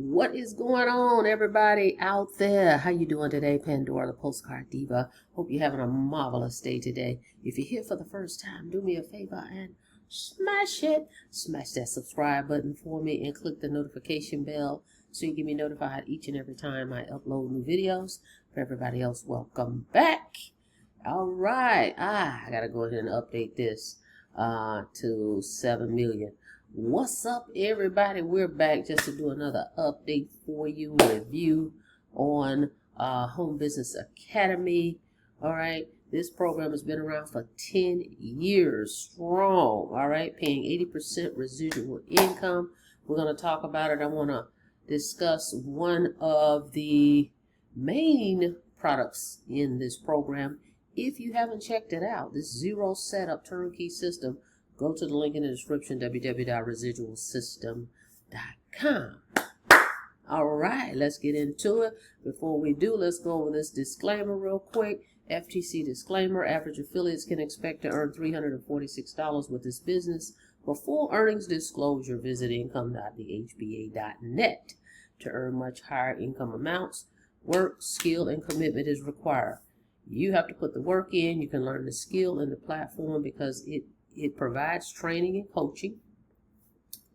What is going on, everybody out there? How you doing today, Pandora, the Postcard Diva? Hope you're having a marvelous day today. If you're here for the first time, do me a favor and smash it. Smash that subscribe button for me and click the notification bell so you can be notified each and every time I upload new videos. For everybody else, welcome back. All right. I got to go ahead and update this to 7 million. What's up, everybody? We're back just to do another update for you, review on Home Business Academy. All right, this program has been around for 10 years strong. All right, paying 80% residual income. We're going to talk about it. I want to discuss one of the main products in this program. If you haven't checked it out, this zero setup turnkey system, go to the link in the description, www.residualsystem.com. All right, let's get into it. Before we do, let's go over this disclaimer real quick. FTC disclaimer: average affiliates can expect to earn $346 with this business. For full earnings disclosure, visit income.thehba.net. To earn much higher income amounts, work, skill, and commitment is required. You have to put the work in. You can learn the skill in the platform because it provides training and coaching,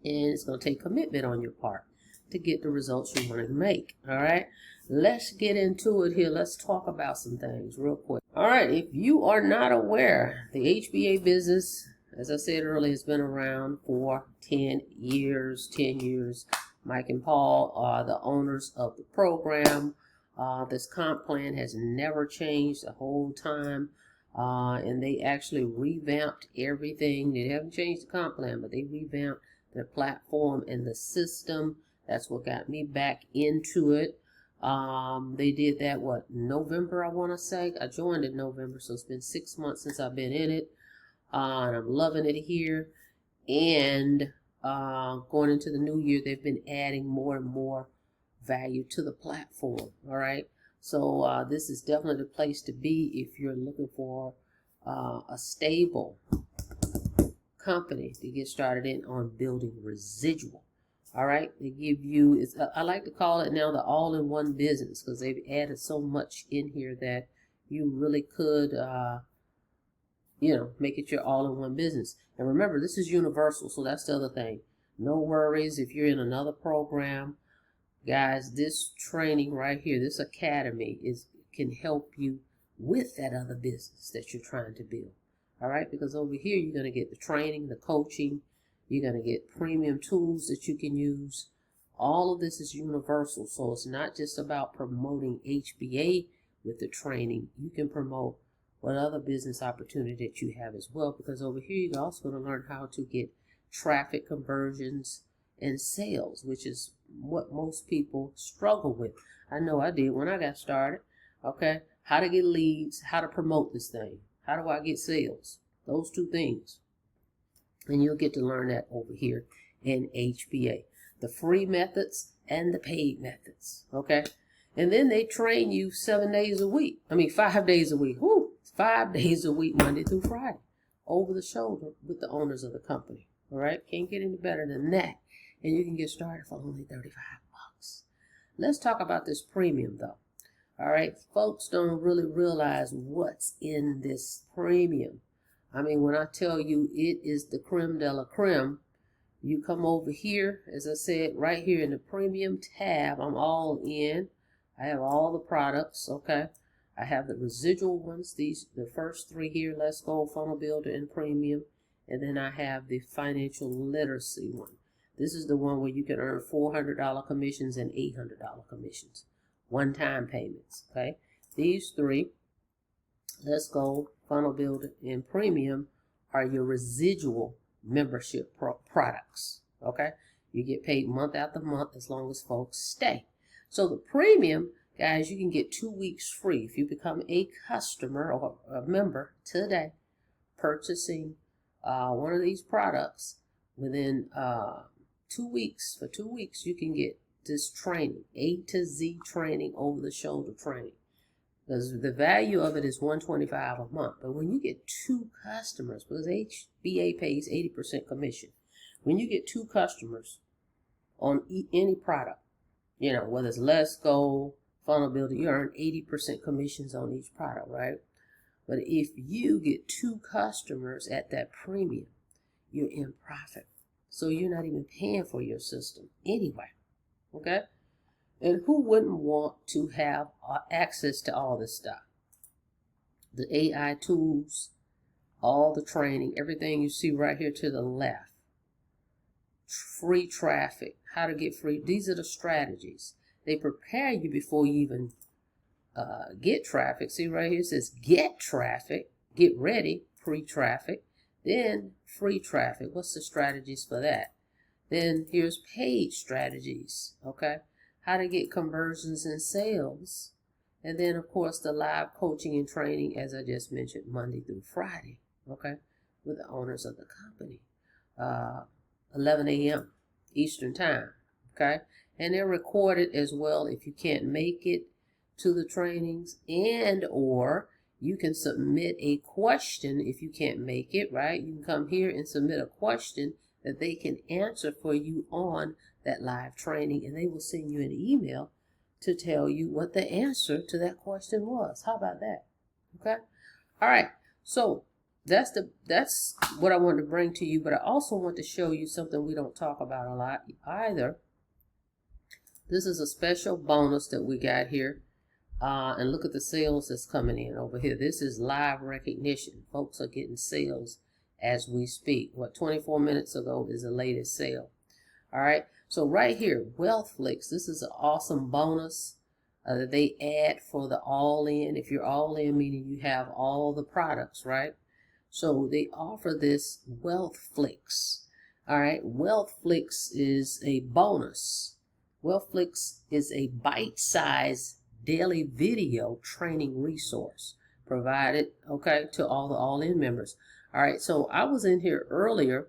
and it's going to take commitment on your part to get the results you want to make. All right, let's get into it here. Let's talk about some things real quick. All right, if you are not aware, the HBA business, as I said earlier, has been around for 10 years. Mike and Paul are the owners of the program. This comp plan has never changed the whole time. And they actually revamped everything. They haven't changed the comp plan, but they revamped their platform and the system. That's what got me back into it. They did that, November, I want to say. I joined in November, so it's been 6 months since I've been in it. And I'm loving it here. And going into the new year, they've been adding more and more value to the platform. All right. So this is definitely the place to be if you're looking for a stable company to get started in on building residual. All right, they give you, I like to call it now the all-in-one business because they've added so much in here that you really could, make it your all-in-one business. And remember, this is universal, so that's the other thing. No worries if you're in another program. Guys, this training right here, this academy can help you with that other business that you're trying to build. All right, because over here you're going to get the training, the coaching, you're going to get premium tools that you can use. All of this is universal, so it's not just about promoting HBA with the training. You can promote what other business opportunity that you have as well, because over here you're also going to learn how to get traffic conversions and sales, which is what most people struggle with. I know I did when I got started. Okay, how to get leads, how to promote this thing, how do I get sales, those two things. And you'll get to learn that over here in HBA, the free methods and the paid methods. Okay, and then they train you 5 days a week. Woo, 5 days a week, Monday through Friday, over the shoulder with the owners of the company. All right, can't get any better than that. And you can get started for only $35. Let's talk about this premium though. All right, folks don't really realize what's in this premium. I mean, when I tell you it is the creme de la creme, you come over here, as I said, right here in the premium tab, I'm all in. I have all the products, okay? I have the residual ones, the first three here, Let's Go, Funnel Builder, and Premium. And then I have the financial literacy one. This is the one where you can earn $400 commissions and $800 commissions. One-time payments, okay? These three, Let's Go, Funnel Builder, and Premium, are your residual membership products, okay? You get paid month after month as long as folks stay. So the Premium, guys, you can get 2 weeks free if you become a customer or a member today, purchasing one of these products within 2 weeks. For 2 weeks, you can get this training, A to Z training, over the shoulder training. Because the value of it is $125 a month. But when you get 2 customers, because HBA pays 80% commission, when you get 2 customers on any product, You know, whether it's Let's Go, Funnel Builder, you earn 80% commissions on each product, right? But if you get 2 customers at that premium, you're in profit. So you're not even paying for your system anyway, okay? And who wouldn't want to have access to all this stuff? The AI tools, all the training, everything you see right here to the left. Free traffic, how to get free. These are the strategies. They prepare you before you even get traffic. See right here, it says get traffic, get ready, pre-traffic, then free traffic. What's the strategies for that? Then here's paid strategies, okay? How to get conversions and sales. And then, of course, the live coaching and training, as I just mentioned, Monday through Friday, okay, with the owners of the company. 11 a.m. Eastern Time, okay? And they're recorded as well if you can't make it to the trainings, and or you can submit a question if you can't make it, right? You can come here and submit a question that they can answer for you on that live training, and they will send you an email to tell you what the answer to that question was. How about that? Okay? All right. So that's what I wanted to bring to you, but I also want to show you something we don't talk about a lot either. This is a special bonus that we got here. And look at the sales that's coming in over here. This is live recognition. Folks are getting sales as we speak. What, 24 minutes ago is the latest sale. All right. So right here, WealthFlix. This is an awesome bonus that they add for the all-in. If you're all-in, meaning you have all the products, right? So they offer this WealthFlix. All right. WealthFlix is a bonus. WealthFlix is a bite-sized daily video training resource provided, okay, to all the all-in members. All right, so I was in here earlier,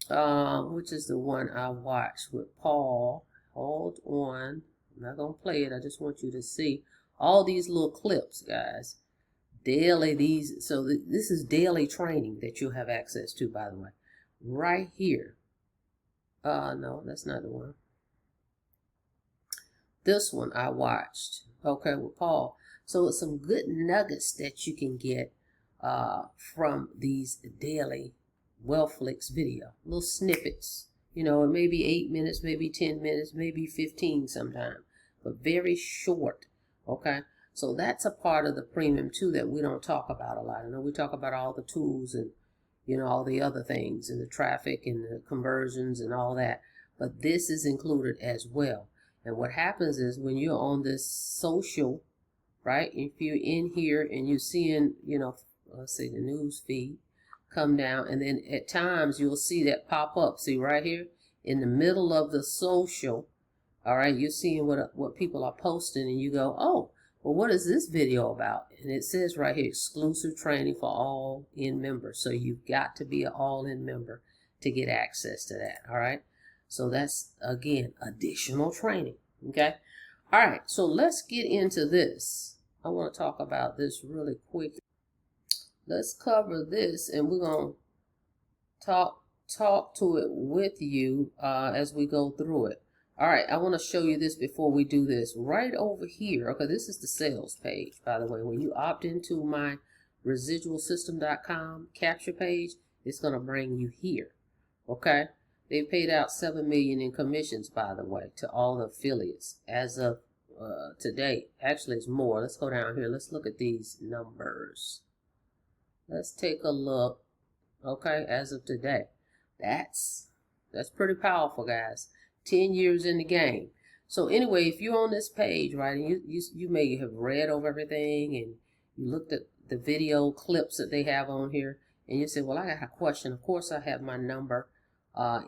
which is the one I watched with Paul. Hold on, I'm not gonna play it. I just want you to see all these little clips, guys. Daily, this is daily training that you'll have access to, by the way, right here. No, that's not the one. This one I watched, okay, with Paul. So it's some good nuggets that you can get from these daily WealthFlix video. Little snippets. You know, it may be 8 minutes, maybe 10 minutes, maybe 15 sometime. But very short, okay? So that's a part of the premium too that we don't talk about a lot. I know we talk about all the tools and, you know, all the other things and the traffic and the conversions and all that. But this is included as well. And what happens is when you're on this social, right, if you're in here and you're seeing, you know, let's say the news feed come down, and then at times you'll see that pop up. See right here in the middle of the social, all right, you're seeing what people are posting, and you go, oh, well, what is this video about? And it says right here, exclusive training for all-in members. So you've got to be an all-in member to get access to that, all right? So that's, again, additional training, okay? All right, so let's get into this. I want to talk about this really quick. Let's cover this, and we're going to talk to it with you as we go through it. All right, I want to show you this before we do this. Right over here, okay, this is the sales page, by the way. When you opt into my residualsystem.com capture page, it's going to bring you here, okay? They paid out $7 million in commissions, by the way, to all the affiliates as of today. Actually, it's more. Let's go down here. Let's look at these numbers. Let's take a look, okay, as of today. That's pretty powerful, guys. 10 years in the game. So anyway, if you're on this page, right, and you may have read over everything and you looked at the video clips that they have on here, and you say, well, I got a question. Of course, I have my number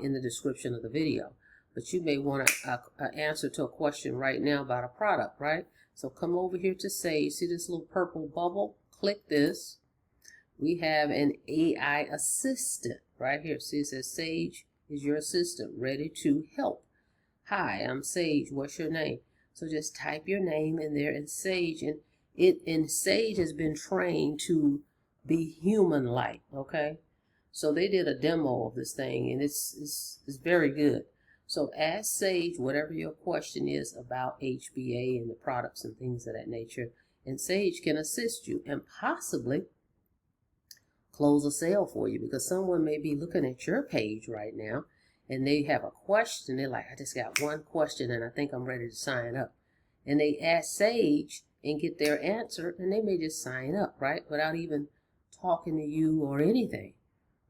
in the description of the video. But you may want an answer to a question right now about a product, right? So come over here to Sage. See this little purple bubble? Click this. We have an AI assistant right here. See, it says Sage is your assistant, ready to help. Hi, I'm Sage. What's your name? So just type your name in there, and Sage, and Sage has been trained to be human-like. Okay, so they did a demo of this thing, and it's very good. So ask Sage whatever your question is about HBA and the products and things of that nature, and Sage can assist you and possibly close a sale for you, because someone may be looking at your page right now and they have a question. They're like, I just got one question and I think I'm ready to sign up. And they ask Sage and get their answer, and they may just sign up, right, without even talking to you or anything.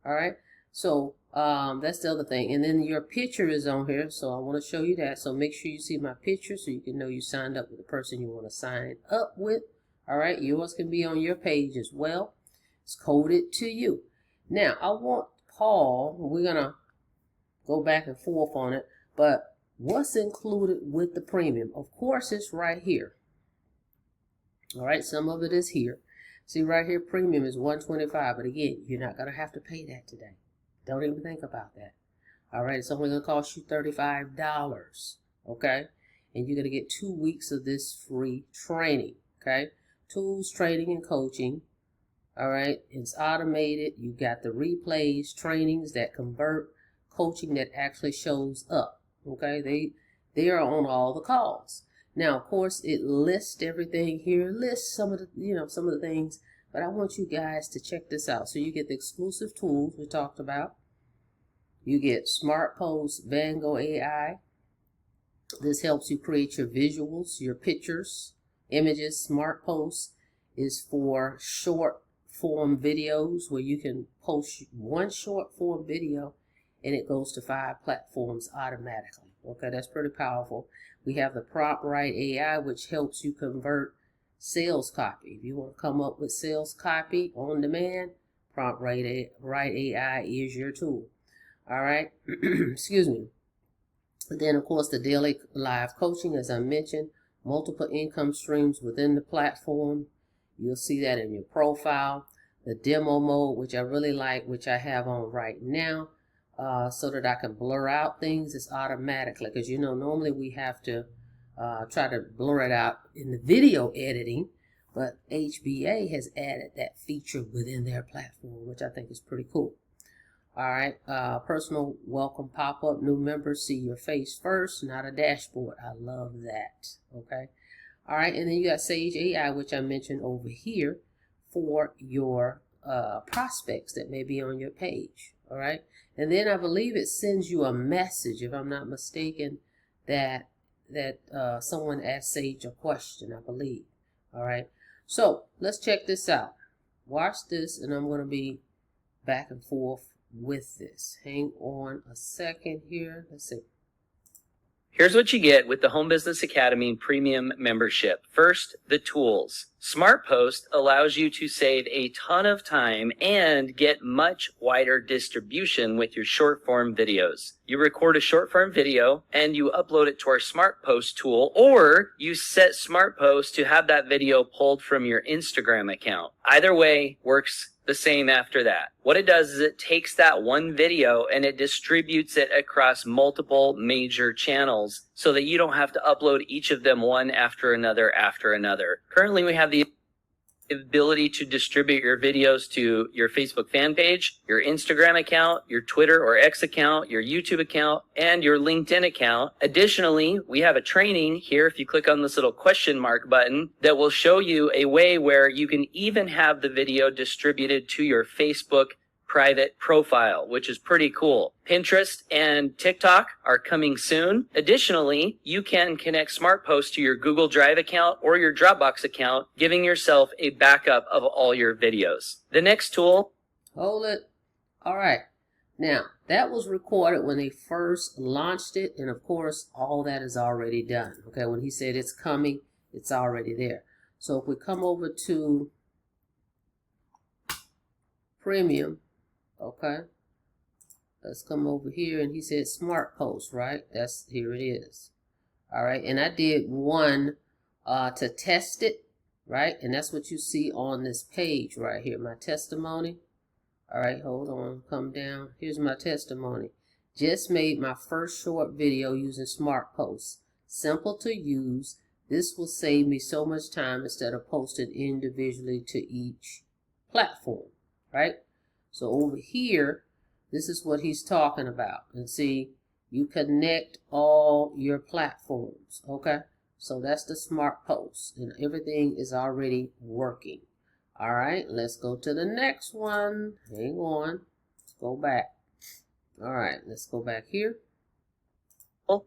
All right, so that's the other thing. And then your picture is on here, so I want to show you that. So make sure you see my picture so you can know you signed up with the person you want to sign up with. All right, yours can be on your page as well. It's coded to you. Now I want Paul, we're gonna go back and forth on it, but what's included with the premium? Of course, it's right here. All right, some of it is here. See right here, premium is $125, but again, you're not gonna have to pay that today. Don't even think about that. All right, it's only gonna cost you $35, okay? And you're gonna get 2 weeks of this free training, okay? Tools, training, and coaching. All right, it's automated. You got the replays, trainings that convert, coaching that actually shows up, okay? They are on all the calls. Now, of course, it lists everything here, lists some of the, some of the things, but I want you guys to check this out. So you get the exclusive tools we talked about. You get Smart Post, Vango AI. This helps you create your visuals, your pictures, images. Smart Post is for short form videos where you can post one short form video and it goes to 5 platforms automatically. Okay, that's pretty powerful. We have the PromptWrite AI, which helps you convert sales copy. If you want to come up with sales copy on demand, PromptWrite AI is your tool. All right, excuse me. Then, of course, the daily live coaching, as I mentioned, multiple income streams within the platform. You'll see that in your profile. The demo mode, which I really like, which I have on right now, so that I can blur out things. It's automatically, because normally we have to try to blur it out in the video editing, but HBA has added that feature within their platform, which I think is pretty cool. All right, personal welcome pop-up, new members see your face first, not a dashboard. I love that. Okay. All right, and then you got Sage AI, which I mentioned over here, for your prospects that may be on your page. All right, and then I believe it sends you a message, if I'm not mistaken, that someone asked Sage a question, I believe. All right, so let's check this out. Watch this, and I'm going to be back and forth with this. Hang on a second here. Let's see. Here's what you get with the Home Business Academy Premium membership. First, the tools. Smart Post allows you to save a ton of time and get much wider distribution with your short form videos. You record a short form video and you upload it to our Smart Post tool, or you set Smart Post to have that video pulled from your Instagram account. Either way works the same after that. What it does is it takes that one video and it distributes it across multiple major channels so that you don't have to upload each of them one after another after another. Currently, we have the ability to distribute your videos to your Facebook fan page, your Instagram account, your Twitter or X account, your YouTube account, and your LinkedIn account. Additionally, we have a training here, if you click on this little question mark button, that will show you a way where you can even have the video distributed to your Facebook private profile, which is pretty cool. Pinterest and TikTok are coming soon. Additionally, you can connect Smart Post to your Google Drive account or your Dropbox account, giving yourself a backup of all your videos. The next tool. Hold it. All right. Now, that was recorded when they first launched it, and of course, all that is already done. Okay, when he said it's coming, it's already there. So if we come over to Premium, okay, let's come over here, and he said Smart Post, right? Here it is. All right, and I did one to test it, right? And that's what you see on this page right here, my testimony. All right, hold on, come down. Here's my testimony. Just made my first short video using Smart Post. Simple to use. This will save me so much time instead of posting individually to each platform, right? So over here, this is what he's talking about. And see, you connect all your platforms, okay? So that's the smart post, and everything is already working. All right, let's go to the next one. Hang on, let's go back. All right, let's go back here.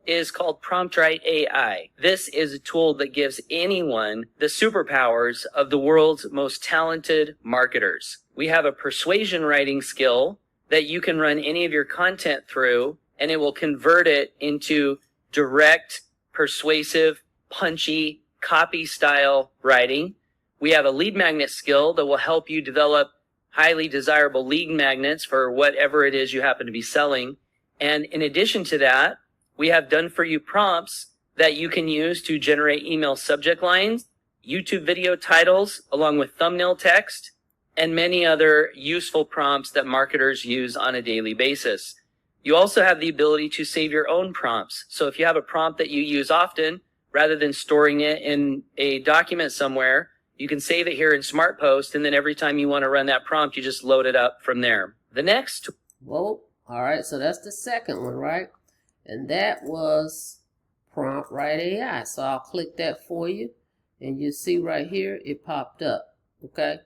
Is called PromptWrite AI. This is a tool that gives anyone the superpowers of the world's most talented marketers. We have a persuasion writing skill that you can run any of your content through, and it will convert it into direct, persuasive, punchy, copy style writing. We have a lead magnet skill that will help you develop highly desirable lead magnets for whatever it is you happen to be selling. And in addition to that, we have done for you prompts that you can use to generate email subject lines, YouTube video titles, along with thumbnail text, and many other useful prompts that marketers use on a daily basis. You also have the ability to save your own prompts. So if you have a prompt that you use often, rather than storing it in a document somewhere, you can save it here in Smart Post, and then every time you want to run that prompt, you just load it up from there. The next. Whoa, all right, so that's the second one, right? And that was PromptWrite AI. So I'll click that for you, and you see right here, it popped up, okay?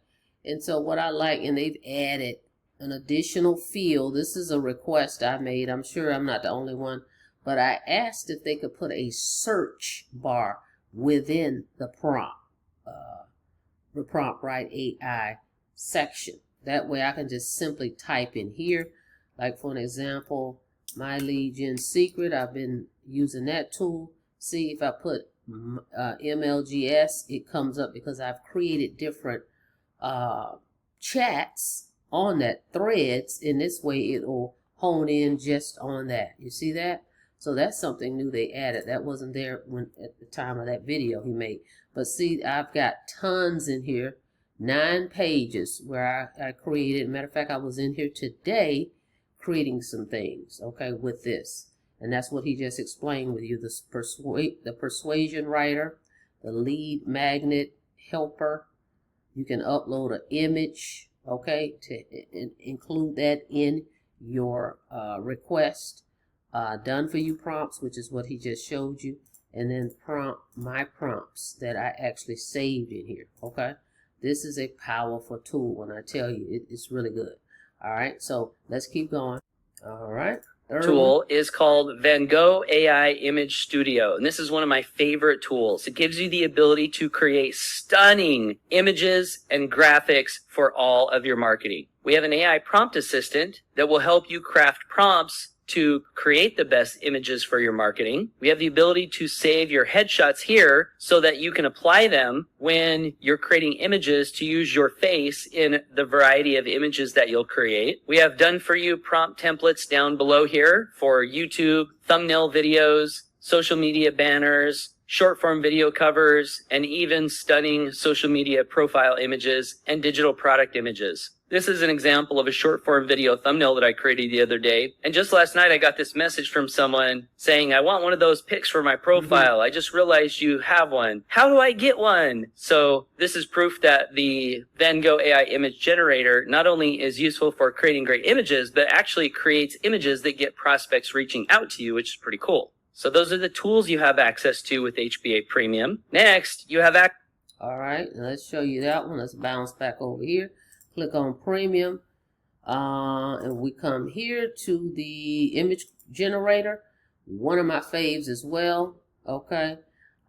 And so what I like, and they've added an additional field. This is a request I made. I'm sure I'm not the only one, but I asked if they could put a search bar within the PromptWrite AI section. That way I can just simply type in here, like for an example, my lead gen secret. I've been using that tool. See, if I put MLGS, it comes up because I've created different chats on that, threads. In this way, it will hone in just on that. You see that? So that's something new they added. That wasn't there at the time of that video he made. But see, I've got tons in here, 9 pages where I created. Matter of fact, I was in here today creating some things, okay, with this. And that's what he just explained with you, the persuasion writer, the lead magnet helper. You can upload an image, okay, to include that in your request. Done for you prompts, which is what he just showed you. And then my prompts that I actually saved in here, okay. This is a powerful tool when I tell you, it's really good. All right, so let's keep going. All right. Tool is called Van Gogh AI Image Studio, and this is one of my favorite tools. It gives you the ability to create stunning images and graphics for all of your marketing. We have an AI prompt assistant that will help you craft prompts to create the best images for your marketing. We have the ability to save your headshots here so that you can apply them when you're creating images to use your face in the variety of images that you'll create. We have done for you prompt templates down below here for YouTube, thumbnail videos, social media banners, short form video covers, and even stunning social media profile images and digital product images. This is an example of a short form video thumbnail that I created the other day. And just last night, I got this message from someone saying, I want one of those pics for my profile. I just realized you have one. How do I get one? So this is proof that the Van Gogh AI image generator not only is useful for creating great images, but actually creates images that get prospects reaching out to you, which is pretty cool. So those are the tools you have access to with HBA Premium. Next, you have All right, let's show you that one. Let's bounce back over here. Click on Premium, and we come here to the image generator. One of my faves as well. Okay,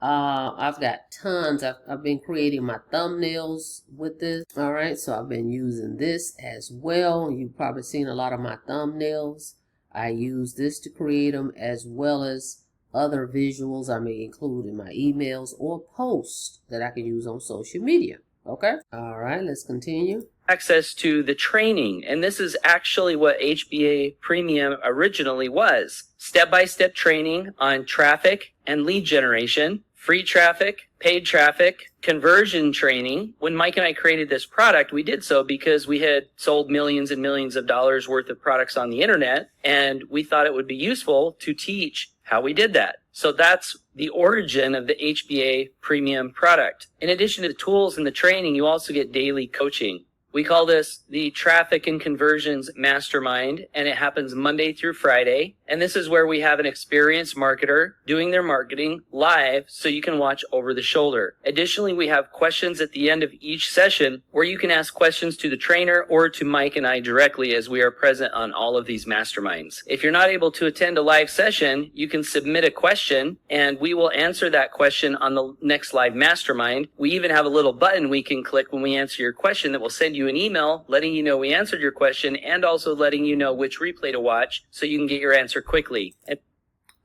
I've got tons. I've been creating my thumbnails with this. All right, so I've been using this as well. You've probably seen a lot of my thumbnails. I use this to create them, as well as other visuals I may include in my emails or posts that I can use on social media. Okay, all right, let's continue. Access to the training, and this is actually what HBA Premium originally was. Step-by-step training on traffic and lead generation, free traffic, paid traffic, conversion training. When Mike and I created this product, we did so because we had sold millions and millions of dollars worth of products on the internet, and we thought it would be useful to teach how we did that. So that's the origin of the HBA Premium product. In addition to the tools and the training, you also get daily coaching. We call this the Traffic and Conversions Mastermind, and it happens Monday through Friday. And this is where we have an experienced marketer doing their marketing live so you can watch over the shoulder. Additionally, we have questions at the end of each session where you can ask questions to the trainer or to Mike and I directly, as we are present on all of these masterminds. If you're not able to attend a live session, you can submit a question and we will answer that question on the next live mastermind. We even have a little button we can click when we answer your question that will send you an email letting you know we answered your question and also letting you know which replay to watch so you can get your answer quickly.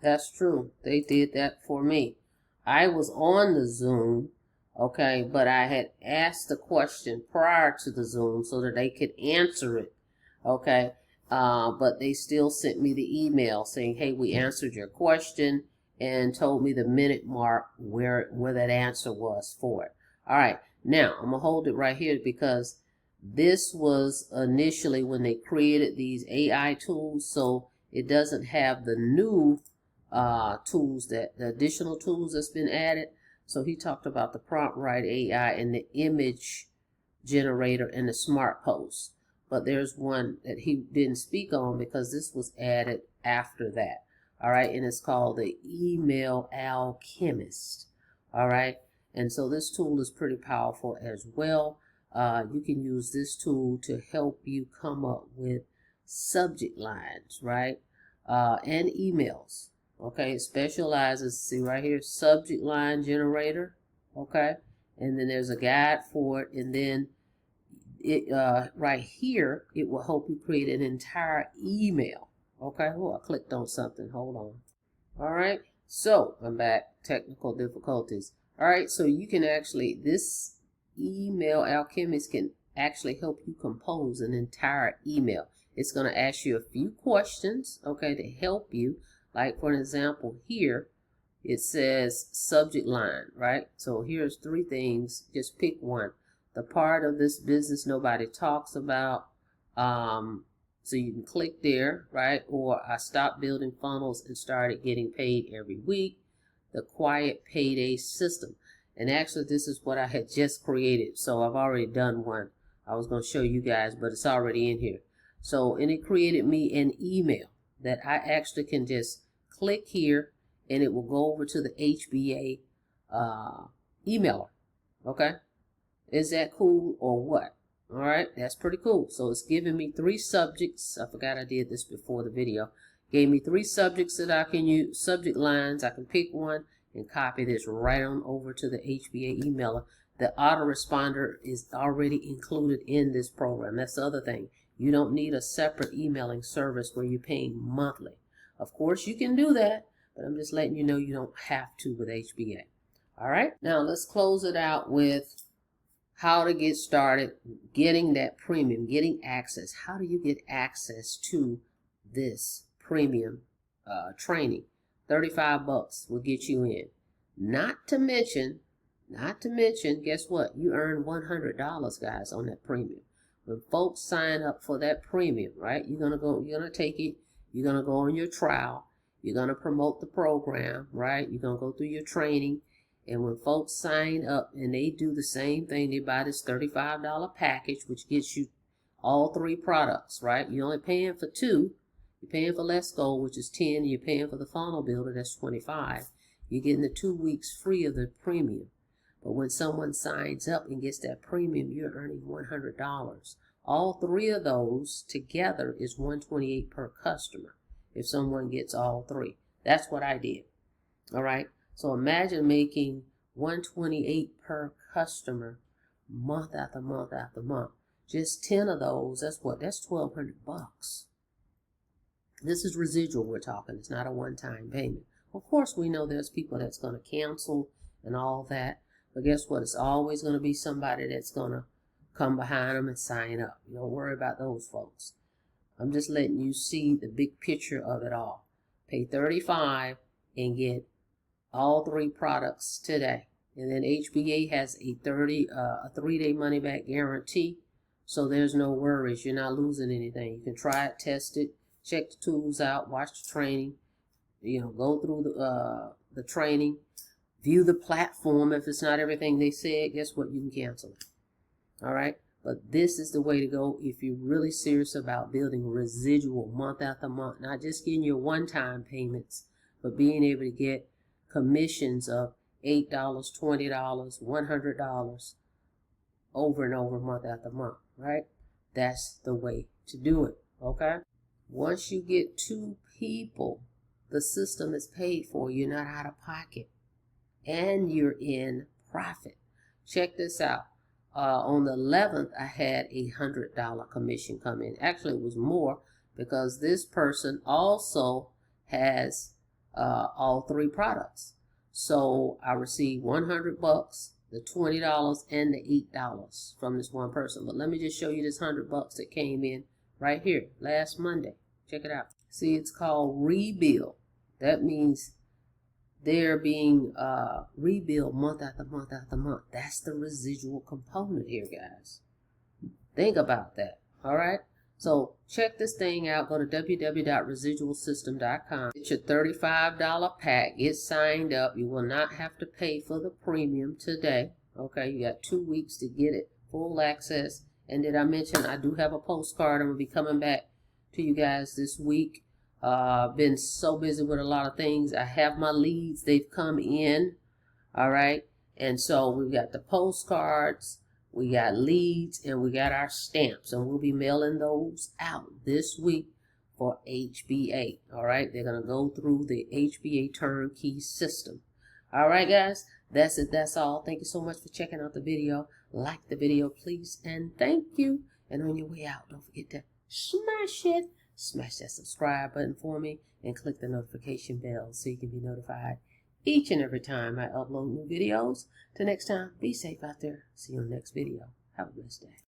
That's true. They did that for me. I was on the Zoom, okay, but I had asked the question prior to the Zoom so that they could answer it, okay, but they still sent me the email saying, hey, we answered your question, and told me the minute mark where that answer was for it. All right, now I'm gonna hold it right here because this was initially when they created these AI tools, so it doesn't have the new tools, that the additional tools that's been added. So he talked about the PromptWrite AI and the image generator and the smart post, but there's one that he didn't speak on because this was added after that. All right, and it's called the Email Alchemist. All right, and so this tool is pretty powerful as well. You can use this tool to help you come up with subject lines, right, and emails. Okay, it specializes, see right here, subject line generator, okay, and then there's a guide for it, and then it right here, it will help you create an entire email. Okay, oh, I clicked on something, hold on. All right, so I'm back, technical difficulties. All right, so you can actually, this Email Alchemist can actually help you compose an entire email. It's going to ask you a few questions, okay, to help you. Like, for an example, here, it says subject line, right? So here's 3 things. Just pick one. The part of this business nobody talks about. So you can click there, right? Or I stopped building funnels and started getting paid every week. The quiet payday system. And actually, this is what I had just created. So I've already done one. I was going to show you guys, but it's already in here. So, and it created me an email that I actually can just click here and it will go over to the HBA emailer. Okay. Is that cool or what? All right. That's pretty cool. So it's giving me 3 subjects. I forgot I did this before the video. Gave me 3 subjects that I can use, subject lines. I can pick one and copy this right on over to the HBA emailer. The autoresponder is already included in this program. That's the other thing. You don't need a separate emailing service where you're paying monthly. Of course, you can do that, but I'm just letting you know you don't have to with HBA. All right, now let's close it out with how to get started getting that premium, getting access. How do you get access to this premium training? $35 will get you in. Not to mention, guess what? You earn $100, guys, on that premium. When folks sign up for that premium, right? You're gonna take it. You're gonna go on your trial. You're gonna promote the program, right? You're gonna go through your training. And when folks sign up and they do the same thing, they buy this $35 package, which gets you all 3 products, right? You're only paying for 2. You're paying for Let's Go, which is 10. You're paying for the funnel builder, that's 25. You're getting the 2 weeks free of the premium. But when someone signs up and gets that premium, you're earning $100. All 3 of those together is $128 per customer if someone gets all 3. That's what I did. All right. So imagine making $128 per customer month after month after month. Just 10 of those, that's what? That's $1,200. This is residual we're talking. It's not a one-time payment. Of course, we know there's people that's going to cancel and all that. But guess what? It's always going to be somebody that's going to come behind them and sign up. You don't worry about those folks. I'm just letting you see the big picture of it all. Pay $35 and get all 3 products today. And then HBA has a 3-day money back guarantee. So there's no worries. You're not losing anything. You can try it, test it, check the tools out, watch the training, go through the training, view the platform. If it's not everything they said, guess what? You can cancel it. All right. But this is the way to go if you're really serious about building residual month after month, not just getting your one-time payments, but being able to get commissions of $8, $20, $100 over and over month after month, right? That's the way to do it, okay? Once you get 2 people, the system is paid for. You're not out of pocket, and you're in profit. Check this out. On the 11th, I had a $100 commission come in. Actually, it was more because this person also has all 3 products. So I received $100, the $20, and the $8 from this one person. But let me just show you this $100 that came in right here last Monday. Check it out. See, it's called rebill. That means they're being rebilled month after month after month. That's the residual component here, guys. Think about that. All right. So check this thing out. Go to www.residualsystem.com. It's your $35 pack. Get signed up. You will not have to pay for the premium today. Okay. You got 2 weeks to get it. Full access. And did I mention I do have a postcard? I'm going to be coming back to you guys this week. Been so busy with a lot of things. I have my leads. They've come in. All right. And so we've got the postcards, we got leads, and we got our stamps. And we'll be mailing those out this week for HBA. All right. They're going to go through the HBA turnkey system. All right, guys. That's it. That's all. Thank you so much for checking out the video. Like the video, please. And thank you. And on your way out, don't forget to smash it. Smash that subscribe button for me and click the notification bell so you can be notified each and every time I upload new videos. Till next time, be safe out there. See you on the next video. Have a blessed day.